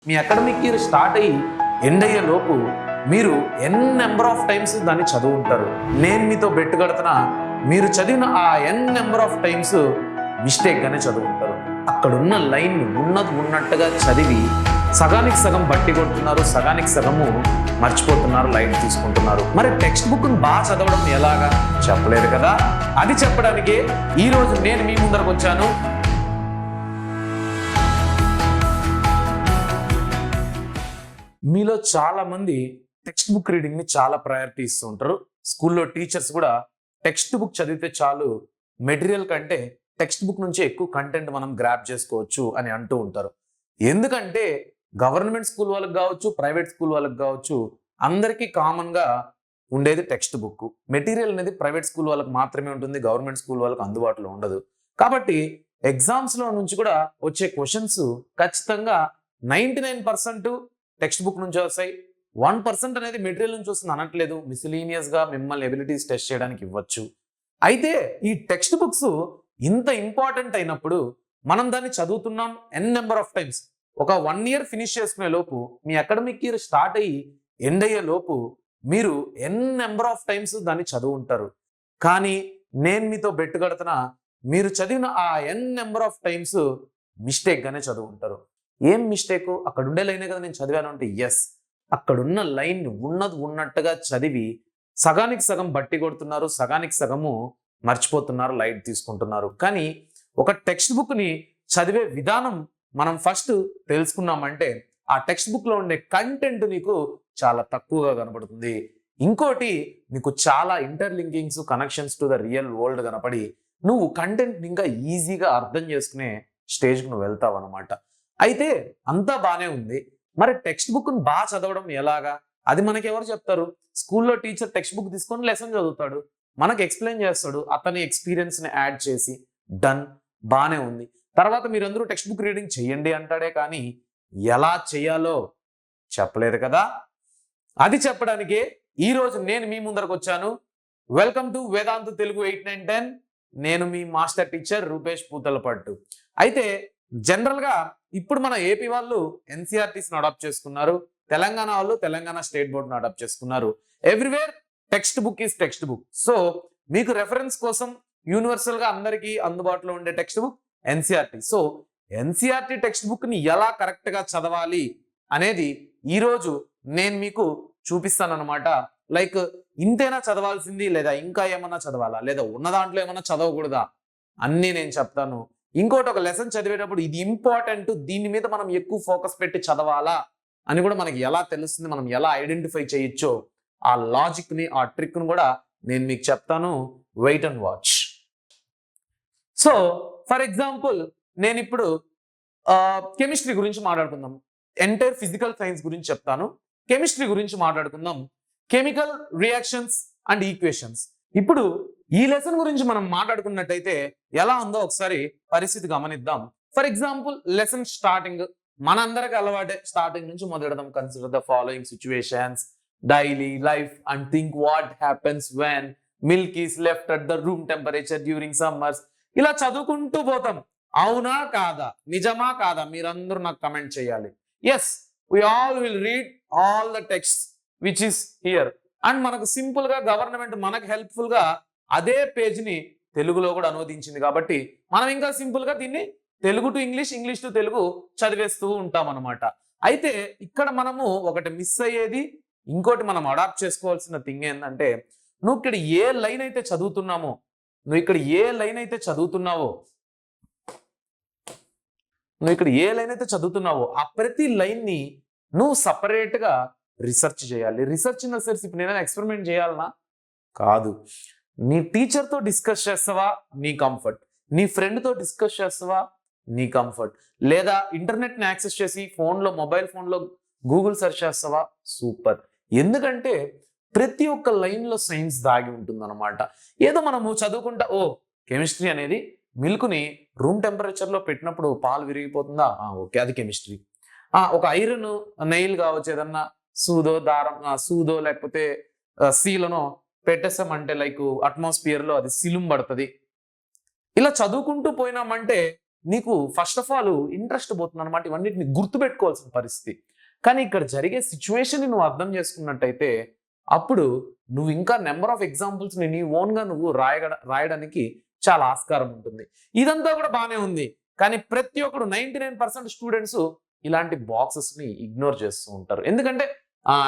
మీ academic year start అయ్యి end అయ్యే లోపు మీరు ఎన్ నెంబర్ ఆఫ్ టైమ్స్ దాన్ని చదువు ఉంటారు. నేను మీతో బెట్టు కడుతున్నా, మీరు చదివిన ఆ ఎన్ నెంబర్ ఆఫ్ టైమ్స్ మిస్టేక్గానే చదువు ఉంటారు. అక్కడున్న లైన్ ఉన్నది ఉన్నట్టుగా చదివి సగానికి సగం బట్టి కొడుతున్నారు, సగానికి సగము మర్చిపోతున్నారు, లైట్ తీసుకుంటున్నారు. మరి టెక్స్ట్ బుక్ను బాగా చదవడం ఎలాగా చెప్పలేరు కదా. అది చెప్పడానికే ఈరోజు నేను మీ ముందరకు వచ్చాను. మీలో చాలా మంది టెక్స్ట్ బుక్ రీడింగ్ ని చాలా ప్రయారిటీ ఇస్తూ ఉంటారు. స్కూల్లో టీచర్స్ కూడా టెక్స్ట్ బుక్ చదివితే చాలు, మెటీరియల్ కంటే టెక్స్ట్ బుక్ నుంచి ఎక్కువ కంటెంట్ మనం గ్రాప్ చేసుకోవచ్చు అని అంటూ ఉంటారు. ఎందుకంటే గవర్నమెంట్ స్కూల్ వాళ్ళకి కావచ్చు, ప్రైవేట్ స్కూల్ వాళ్ళకి కావచ్చు, అందరికీ కామన్ గా ఉండేది టెక్స్ట్ బుక్. మెటీరియల్ అనేది ప్రైవేట్ స్కూల్ వాళ్ళకి మాత్రమే ఉంటుంది, గవర్నమెంట్ స్కూల్ వాళ్ళకి అందుబాటులో ఉండదు. కాబట్టి ఎగ్జామ్స్ లో నుంచి కూడా వచ్చే క్వశ్చన్స్ ఖచ్చితంగా 99% టెక్స్ట్ బుక్ నుంచి వస్తాయి. 1% అనేది మెటీరియల్ నుంచి వస్తుంది అనట్లేదు, మిస్లీనియస్ గా మిమ్మల్ని ఎబిలిటీస్ టెస్ట్ చేయడానికి ఇవ్వచ్చు. అయితే ఈ టెక్స్ట్ బుక్స్ ఇంత ఇంపార్టెంట్ అయినప్పుడు మనం దాన్ని చదువుతున్నాం ఎన్ నెంబర్ ఆఫ్ టైమ్స్. ఒక 1 ఇయర్ ఫినిష్ చేసుకునే లోపు, మీ అకాడమిక్ ఇయర్ స్టార్ట్ అయ్యి ఎండ్ అయ్యే లోపు మీరు ఎన్ నెంబర్ ఆఫ్ టైమ్స్ దాన్ని చదువు ఉంటారు. కానీ నేను మీతో బెట్టు కడుతున్నా, మీరు చదివిన ఆ ఎన్ నెంబర్ ఆఫ్ టైమ్స్ మిస్టేక్గానే చదువు ఉంటారు. ఏం మిస్టేక్? అక్కడ ఉండే లైనే కదా నేను చదివాను అంటే ఎస్, అక్కడున్న లైన్ ఉన్నది ఉన్నట్టుగా చదివి సగానికి సగం బట్టి కొడుతున్నారు, సగానికి సగము మర్చిపోతున్నారు, లైట్ తీసుకుంటున్నారు. కానీ ఒక టెక్స్ట్ బుక్ని చదివే విధానం మనం ఫస్ట్ తెలుసుకున్నామంటే ఆ టెక్స్ట్ బుక్లో ఉండే కంటెంట్ నీకు చాలా తక్కువగా కనపడుతుంది. ఇంకోటి, నీకు చాలా interlinkings, connections to the real world కనపడి నువ్వు కంటెంట్ ఇంకా ఈజీగా అర్థం చేసుకునే స్టేజ్కి నువ్వు వెళ్తావు అనమాట. అయితే అంతా బానే ఉంది, మరి టెక్స్ట్ బుక్ను బాగా చదవడం ఎలాగా? అది మనకి ఎవరు చెప్తారు? స్కూల్లో టీచర్ టెక్స్ట్ బుక్ తీసుకొని లెసన్ చదువుతాడు, మనకు ఎక్స్ప్లెయిన్ చేస్తాడు, అతని ఎక్స్పీరియన్స్ని యాడ్ చేసి డన్, బానే ఉంది. తర్వాత మీరందరూ టెక్స్ట్ బుక్ రీడింగ్ చెయ్యండి అంటాడే కానీ ఎలా చేయాలో చెప్పలేదు కదా. అది చెప్పడానికే ఈరోజు నేను మీ ముందరకు వచ్చాను. వెల్కమ్ టు వేదాంత తెలుగు 8910. నేను మీ మాస్టర్ టీచర్ రూపేష్ పూతలపట్టు. అయితే జనరల్ గా ఇప్పుడు మన ఏపీ వాళ్ళు ఎన్సీఆర్టీస్ అడాప్ట్ చేసుకున్నారు, తెలంగాణ వాళ్ళు తెలంగాణ స్టేట్ బోర్డును అడాప్ట్ చేసుకున్నారు. Everywhere text book is text book. So మీకు రెఫరెన్స్ కోసం యూనివర్సల్ గా అందరికీ అందుబాటులో ఉండే text book NCERT. So NCERT text book ని ఎలా కరెక్ట్ గా చదవాలి అనేది ఈరోజు నేను మీకు చూపిస్తాను అనమాట. లైక్ ఇంతేనా చదవాల్సింది, లేదా ఇంకా ఏమన్నా చదవాలా, లేదా ఉన్న దాంట్లో ఏమన్నా చదవకూడదా, అన్నీ నేను చెప్తాను. ఇంకోటి, ఒక లెసన్ చదివేటప్పుడు ఇది ఇంపార్టెంట్, దీని మీద మనం ఎక్కువ ఫోకస్ పెట్టి చదవాలా అని కూడా మనకి ఎలా తెలుస్తుంది, మనం ఎలా ఐడెంటిఫై చేయొచ్చో ఆ లాజిక్ ని, ఆ ట్రిక్ ను కూడా నేను మీకు చెప్తాను. Wait and watch. So for example, నేను ఇప్పుడు కెమిస్ట్రీ గురించి మాట్లాడుకుందాం. ఎంటైర్ ఫిజికల్ సైన్స్ గురించి చెప్తాను, కెమిస్ట్రీ గురించి మాట్లాడుకుందాం. Chemical reactions and equations. ఇప్పుడు ఈ లెసన్ గురించి మనం మాట్లాడుకున్నట్టయితే ఎలా ఉందో ఒకసారి పరిస్థితి గమనిద్దాం. ఫర్ ఎగ్జాంపుల్, లెసన్ స్టార్టింగ్ మనందరికి అలవాటే, స్టార్టింగ్ నుంచి మొదలెడదాం. Consider the following situations daily life and think what happens when milk is left at the room temperature during summers. ఇలా చదువుకుంటూ పోతాం. అవునా కాదా, నిజమా కాదా, మీరందరూ నాకు కమెంట్ చేయాలి. Yes, we all will read all the texts which is here. And మనకు సింపుల్ గా గవర్నమెంట్ మనకు హెల్ప్ఫుల్ గా అదే పేజ్ ని తెలుగులో కూడా అనువదించింది కాబట్టి మనం ఇంకా సింపుల్ గా దీన్ని Telugu to English, English to Telugu చదివేస్తూ ఉంటాం అనమాట. అయితే ఇక్కడ మనము ఒకటి మిస్ అయ్యేది, ఇంకోటి మనం అడాప్ట్ చేసుకోవాల్సిన థింగ్ ఏంటంటే, నువ్వు ఇక్కడ ఏ లైన్ అయితే చదువుతున్నావో, ఆ ప్రతి లైన్ ని నువ్వు సపరేట్ గా రీసెర్చ్ చేయాలి. రీసెర్చ్ ఇన్ ద సెన్స్, ఇప్పుడు నేను ఎక్స్పెరిమెంట్ చేయాలనా? కాదు. నీ టీచర్తో డిస్కస్ చేస్తావా, నీ కంఫర్ట్. నీ ఫ్రెండ్తో డిస్కస్ చేస్తావా, నీ కంఫర్ట్. లేదా ఇంటర్నెట్ని యాక్సెస్ చేసి మొబైల్ ఫోన్లో గూగుల్ సెర్చ్ చేస్తావా, సూపర్. ఎందుకంటే ప్రతి ఒక్క లైన్లో సైన్స్ దాగి ఉంటుంది అనమాట. ఏదో మనము చదువుకుంటా, కెమిస్ట్రీ అనేది మిల్క్ని రూమ్ టెంపరేచర్లో పెట్టినప్పుడు పాలు విరిగిపోతుందా, ఓకే, అది కెమిస్ట్రీ. ఒక ఐరన్ నెయిల్ కావచ్చు, ఏదన్నా సూదో లేకపోతే సీలనో పెట్టేసామంటే, లైక్ అట్మాస్ఫియర్ లో అది సిలుం పడుతుంది. ఇలా చదువుకుంటూ పోయినామంటే నీకు ఫస్ట్ ఆఫ్ ఆల్ ఇంట్రెస్ట్ పోతుంది అనమాట, ఇవన్నిటిని గుర్తుపెట్టుకోవాల్సిన పరిస్థితి. కానీ ఇక్కడ జరిగే సిచ్యువేషన్ నువ్వు అర్థం చేసుకున్నట్టయితే అప్పుడు నువ్వు ఇంకా నెంబర్ ఆఫ్ ఎగ్జాంపుల్స్ నీ ఓన్గా నువ్వు రాయడానికి చాలా ఆస్కారం ఉంటుంది. ఇదంతా కూడా బాగానే ఉంది, కానీ ప్రతి ఒక్కడు 99% స్టూడెంట్స్ ఇలాంటి బాక్సెస్ని ఇగ్నోర్ చేస్తూ ఉంటారు. ఎందుకంటే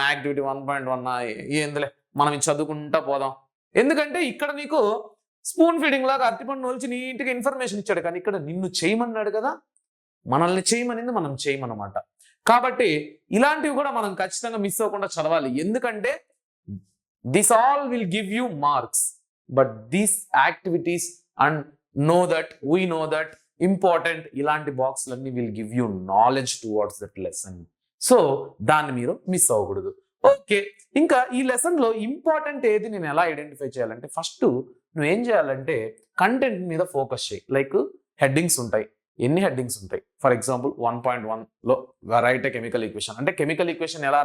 యాక్టివిటీ 1.1 ఏందిలే మనం ఇది చదువుకుంటా పోదాం. ఎందుకంటే ఇక్కడ నీకు స్పూన్ ఫీడింగ్ లాగా అరటిపండు నోల్చి నీట్గా ఇన్ఫర్మేషన్ ఇచ్చాడు, కానీ ఇక్కడ నిన్ను చేయమన్నాడు కదా, మనల్ని చేయమనింది మనం చేయమన్నమాట. కాబట్టి ఇలాంటివి కూడా మనం ఖచ్చితంగా మిస్ అవ్వకుండా చదవాలి. ఎందుకంటే this all will give you marks, but these activities and we know that important, ఇలాంటి బాక్స్లన్నీ will give you knowledge towards that lesson. So దాన్ని మీరు మిస్ అవ్వకూడదు. ఓకే, ఇంకా ఈ లెసన్లో ఇంపార్టెంట్ ఏది నేను ఎలా ఐడెంటిఫై చేయాలంటే, ఫస్ట్ నువ్వేం చేయాలంటే కంటెంట్ మీద ఫోకస్ చేయి. లైక్ హెడ్డింగ్స్ ఉంటాయి, ఎన్ని హెడ్డింగ్స్ ఉంటాయి? ఫర్ ఎగ్జాంపుల్ 1.1లో రైట్ ఏ కెమికల్ ఈక్వేషన్ అంటే కెమికల్ ఈక్వేషన్ ఎలా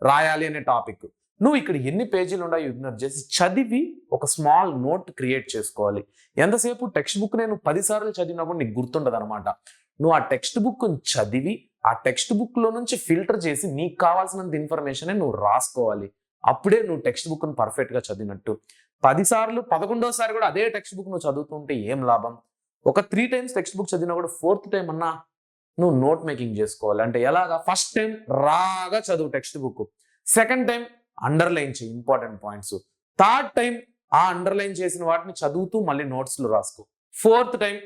రాయాలి అనే టాపిక్. నువ్వు ఇక్కడ ఎన్ని పేజీలు ఉన్నాయో ఇగ్నోర్ చేసి చదివి ఒక స్మాల్ నోట్ క్రియేట్ చేసుకోవాలి. ఎంతసేపు టెక్స్ట్ బుక్ నేను 10 సార్లు చదివినప్పుడు నీకు గుర్తుండదు అనమాట. నువ్వు ఆ టెక్స్ట్ బుక్ చదివి ఆ టెక్స్ట్ బుక్లో నుంచి ఫిల్టర్ చేసి నీకు కావాల్సినంత ఇన్ఫర్మేషన్ నువ్వు రాసుకోవాలి. అప్పుడే నువ్వు టెక్స్ట్ బుక్ను పర్ఫెక్ట్గా చదివినట్టు. 10 సార్లు 11వ సారి కూడా అదే టెక్స్ట్ బుక్ నువ్వు చదువుతుంటే ఏం లాభం? ఒక 3 times టెక్స్ట్ బుక్ చదివినా కూడా 4th time అన్నా నువ్వు నోట్ మేకింగ్ చేసుకోవాలి. అంటే ఎలాగా? ఫస్ట్ టైం రాగా చదువు text book, second time underline చేయి ఇంపార్టెంట్ పాయింట్స్, థర్డ్ టైం ఆ అండర్లైన్ చేసిన వాటిని చదువుతూ మళ్ళీ నోట్స్లో రాసుకో, 4th time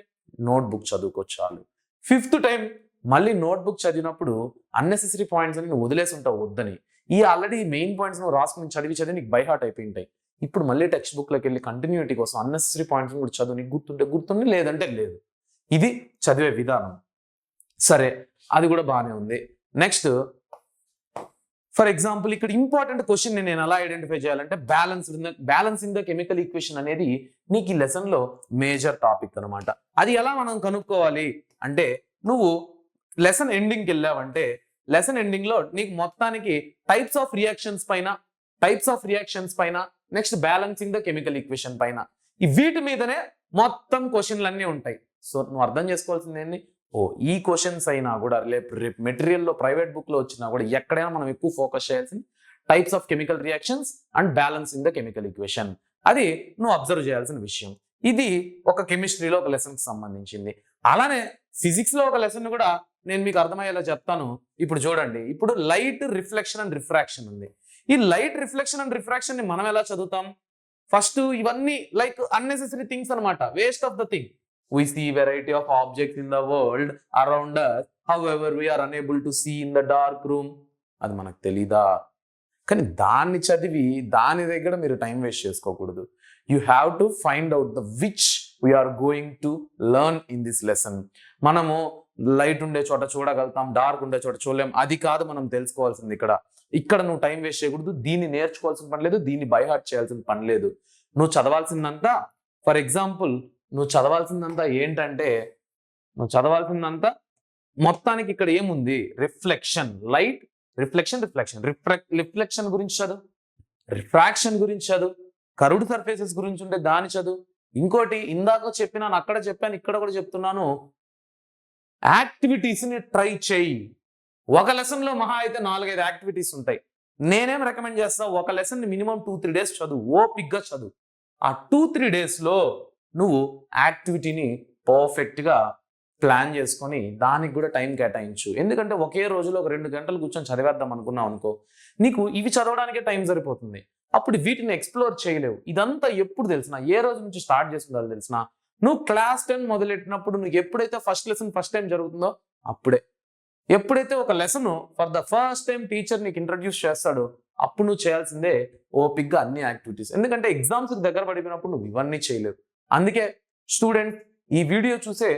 నోట్ బుక్ చదువుకో చాలు. 5th time మళ్ళీ నోట్ బుక్ చదివినప్పుడు అన్నెసెసరీ పాయింట్స్ అని నువ్వు వదిలేసి ఉంటావు వద్దని, ఈ ఆల్రెడీ మెయిన్ పాయింట్స్ నువ్వు రాసుకుని చదివి నీకు బై హార్ట్ అయిపోయి ఉంటాయి. ఇప్పుడు మళ్ళీ టెక్స్ట్ బుక్లోకి వెళ్ళి కంటిన్యూటీ కోసం అన్నెసెసరీ పాయింట్స్ కూడా చదువు, నీకు గుర్తుంటే లేదంటే లేదు. ఇది చదివే విధానం. సరే, అది కూడా బాగానే ఉంది. నెక్స్ట్ ఫర్ ఎగ్జాంపుల్ ఇక్కడ ఇంపార్టెంట్ క్వశ్చన్ నేను ఎలా ఐడెంటిఫై చేయాలంటే balance in the chemical equation అనేది నీకు ఈ లెసన్లో మేజర్ టాపిక్ అనమాట. అది ఎలా మనం కనుక్కోవాలి అంటే, నువ్వు లెసన్ ఎండింగ్కి వెళ్ళావంటే లెసన్ ఎండింగ్లో నీకు మొత్తానికి టైప్స్ ఆఫ్ రియాక్షన్స్ పైన next balancing the chemical equation పైన వీటి మీదనే మొత్తం క్వశ్చన్లు అన్నీ ఉంటాయి. సో నువ్వు అర్థం చేసుకోవాల్సింది ఏంటి? ఈ క్వశ్చన్స్ అయినా కూడా రేపు మెటీరియల్లో ప్రైవేట్ బుక్లో వచ్చినా కూడా ఎక్కడైనా మనం ఎక్కువ ఫోకస్ చేయాల్సింది types of chemical reactions and balancing the chemical equation. అది నువ్వు అబ్జర్వ్ చేయాల్సిన విషయం. ఇది ఒక కెమిస్ట్రీలో ఒక లెసన్కి సంబంధించింది. అలానే ఫిజిక్స్లో ఒక లెసన్ కూడా నేను మీకు అర్థమయ్యేలా చెప్తాను. ఇప్పుడు చూడండి, ఇప్పుడు లైట్ రిఫ్లెక్షన్ అండ్ రిఫ్రాక్షన్ ఉంది. ఈ లైట్ రిఫ్లెక్షన్ అండ్ రిఫ్రాక్షన్ ని మనం ఎలా చదువుతాం? ఫస్ట్ ఇవన్నీ లైక్ అన్నెసెసరీ థింగ్స్ అనమాట, waste of the thing. We see variety of objects in the world around us. However, we are unable to see in the dark room. అది మనకు తెలీదా? కానీ దాన్ని చదివి దాని దగ్గర మీరు టైం వేస్ట్ చేసుకోకూడదు. You have to find out the which we are going to learn in this lesson. మనము లైట్ ఉండే చోట చూడగలుగుతాం, డార్క్ ఉండే చోట చూడలేం. అది కాదు మనం తెలుసుకోవాల్సింది. ఇక్కడ నువ్వు టైం వేస్ట్ చేయకూడదు. దీన్ని నేర్చుకోవాల్సిన పని లేదు, దీన్ని బై హార్ట్ చేయాల్సిన పని లేదు. నువ్వు చదవాల్సిందంతా ఫర్ ఎగ్జాంపుల్ ఏంటంటే మొత్తానికి ఇక్కడ ఏముంది? రిఫ్లెక్షన్, లైట్ రిఫ్లెక్షన్ గురించి చదువు, రిఫ్రాక్షన్ గురించి చదువు, కర్వ్డ్ సర్ఫేసెస్ గురించి ఉంటే దాన్ని చదువు. ఇంకోటి ఇందాక చెప్పినాను, అక్కడ చెప్పాను, ఇక్కడ కూడా చెప్తున్నాను, యాక్టివిటీస్ని ట్రై చేయి. ఒక లెసన్లో మహా అయితే 4-5 యాక్టివిటీస్ ఉంటాయి. నేనేం రికమెండ్ చేస్తా, ఒక లెసన్ మినిమం 2-3 days చదువు, ఓపిక్గా చదువు. ఆ 2-3 daysలో నువ్వు యాక్టివిటీని పర్ఫెక్ట్గా ప్లాన్ చేసుకొని దానికి కూడా టైం కేటాయించు. ఎందుకంటే ఒకే రోజులో ఒక 2 గంటలు కూర్చొని చదివేద్దాం అనుకున్నావు అనుకో, నీకు ఇవి చదవడానికే టైం సరిపోతుంది. అప్పుడు వీటిని ఎక్స్ప్లోర్ చేయలేవు. ఇదంతా ఎప్పుడు తెలిసిన, ఏ రోజు నుంచి స్టార్ట్ చేస్తుందో తెలిసిన, నువ్వు క్లాస్ 10 మొదలెట్టినప్పుడు నువ్వు ఎప్పుడైతే ఫస్ట్ లెసన్ ఫస్ట్ టైం జరుగుతుందో అప్పుడే. ఎప్పుడైతే ఒక lesson for the first time teacher నీకు ఇంట్రడ్యూస్ చేస్తాడో అప్పుడు నువ్వు చేయాల్సిందే ఓపిక్గా అన్ని యాక్టివిటీస్. ఎందుకంటే ఎగ్జామ్స్ దగ్గర పడిపోయినప్పుడు నువ్వు ఇవన్నీ చేయలేవు. అందుకే స్టూడెంట్ ఈ వీడియో చూసే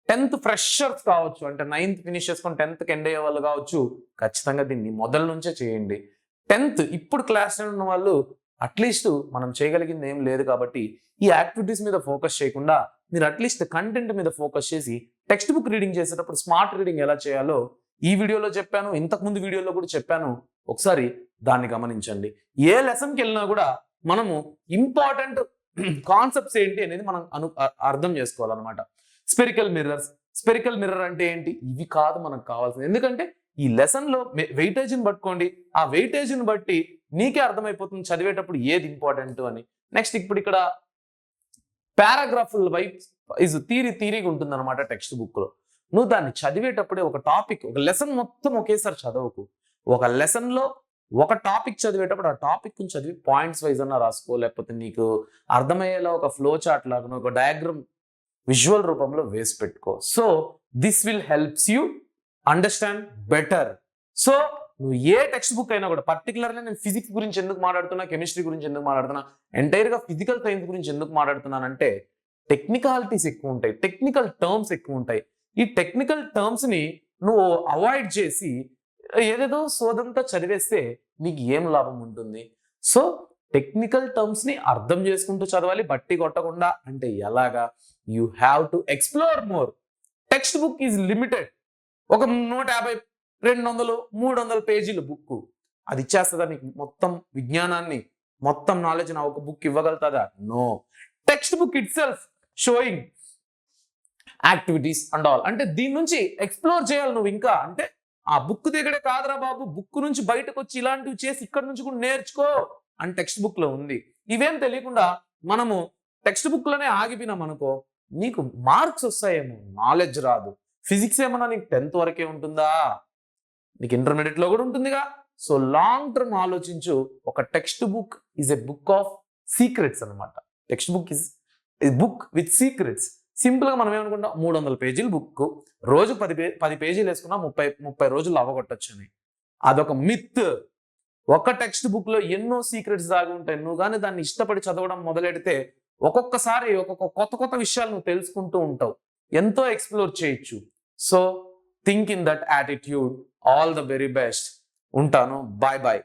10th ఫ్రెషర్స్ కావచ్చు, అంటే 9th ఫినిష్ చేసుకొని 10th ఎండ్ అయ్యే వాళ్ళు కావచ్చు, ఖచ్చితంగా దీన్ని మొదల నుంచే చేయండి. 10th ఇప్పుడు క్లాస్ 10 ఉన్న వాళ్ళు అట్లీస్ట్ మనం చేయగలిగింది ఏం లేదు కాబట్టి ఈ యాక్టివిటీస్ మీద ఫోకస్ చేయకుండా మీరు అట్లీస్ట్ కంటెంట్ మీద ఫోకస్ చేసి టెక్స్ట్ బుక్ రీడింగ్ చేసేటప్పుడు స్మార్ట్ రీడింగ్ ఎలా చేయాలో ఈ వీడియోలో చెప్పాను, ఇంతకుముందు వీడియోలో కూడా చెప్పాను. ఒకసారి దాన్ని గమనించండి. ఏ లెసన్కి వెళ్ళినా కూడా మనము ఇంపార్టెంట్ కాన్సెప్ట్స్ ఏంటి అనేది మనం అర్థం చేసుకోవాలన్నమాట. స్పెరికల్ మిర్రర్స్, స్పెరికల్ మిర్రర్ అంటే ఏంటి? ఇవి కాదు మనకు కావాల్సింది. ఎందుకంటే ఈ లెసన్ లో వెయిటేజ్ని పట్టుకోండి, ఆ వెయిటేజ్ని బట్టి నీకే అర్థమైపోతుంది చదివేటప్పుడు ఏది ఇంపార్టెంట్ అని. నెక్స్ట్ ఇప్పుడు ఇక్కడ పారాగ్రాఫ్ వైజ్ థీరీగా ఉంటుంది అనమాట టెక్స్ట్ బుక్ లో. నువ్వు దాన్ని చదివేటప్పుడే ఒక టాపిక్, ఒక లెసన్ మొత్తం ఒకేసారి చదవకు. ఒక లెసన్ లో ఒక టాపిక్ చదివేటప్పుడు ఆ టాపిక్ చదివి పాయింట్స్ వైజ్ అన్నా రాసుకో, లేకపోతే నీకు అర్థమయ్యేలా ఒక ఫ్లో చార్ట్ లాగా ఒక డయాగ్రామ్ విజువల్ రూపంలో వేసి పెట్టుకో. So this will helps you understand better. So నువ్వు ఏ టెక్స్ట్ బుక్ అయినా కూడా, పర్టికులర్గా నేను ఫిజిక్స్ గురించి ఎందుకు మాట్లాడుతున్నా, కెమిస్ట్రీ గురించి ఎందుకు మాట్లాడుతున్నా, ఎంటైర్గా ఫిజికల్ సైన్స్ గురించి ఎందుకు మాట్లాడుతున్నానంటే టెక్నికాలిటీస్ ఎక్కువ ఉంటాయి, టెక్నికల్ టర్మ్స్ ఎక్కువ ఉంటాయి. ఈ టెక్నికల్ టర్మ్స్ ని నువ్వు అవాయిడ్ చేసి ఏదేదో సోదంతా చదివేస్తే నీకు ఏం లాభం ఉంటుంది? సో టెక్నికల్ టర్మ్స్ ని అర్థం చేసుకుంటూ చదవాలి, బట్టి కొట్టకుండా. అంటే ఎలాగా? You have to explore more. Text book is limited. ఒక 150, 200, 300 పేజీల బుక్ అది ఇచ్చేస్తుందా నీకు మొత్తం విజ్ఞానాన్ని, మొత్తం నాలెడ్జ్ నా ఒక బుక్ ఇవ్వగలుగుతుందా? No. Text book itself showing activities and all. అంటే దీని నుంచి ఎక్స్ప్లోర్ చేయాలి నువ్వు ఇంకా. అంటే ఆ బుక్ దగ్గరే కాదురా బాబు, బుక్ నుంచి బయటకు వచ్చి ఇలాంటివి చేసి ఇక్కడ నుంచి కూడా నేర్చుకో అని టెక్స్ట్ బుక్ లో ఉంది. ఇవేం తెలియకుండా మనము టెక్స్ట్ బుక్ లోనే ఆగిపోయినాం అనుకో, నీకు మార్క్స్ వస్తాయేమో, నాలెడ్జ్ రాదు. ఫిజిక్స్ ఏమన్నా నీకు 10th వరకే ఉంటుందా? నీకు ఇంటర్మీడియట్ లో కూడా ఉంటుందిగా. సో లాంగ్ టర్మ్ ఆలోచించు. ఒక text book is a book of secrets అనమాట. Text book is a book with secrets. Simple గా మనం ఏమనుకుంటాం, 300 పేజీల బుక్, రోజు 10 పేజీలు వేసుకున్నా 30 రోజులు అవ్వగొట్టచ్చు అని. అదొక మిత్. ఒక టెక్స్ట్ బుక్ లో ఎన్నో సీక్రెట్స్ దాగి ఉంటాయి. నువ్వు కానీ దాన్ని ఇష్టపడి చదవడం మొదలెడితే ఒక్కొక్కసారి ఒక్కొక్క కొత్త విషయాలు నువ్వు తెలుసుకుంటూ ఉంటావు, ఎంతో ఎక్స్ప్లోర్ చేయొచ్చు. So think in that attitude. All the very best. ఉంటాను. Bye bye.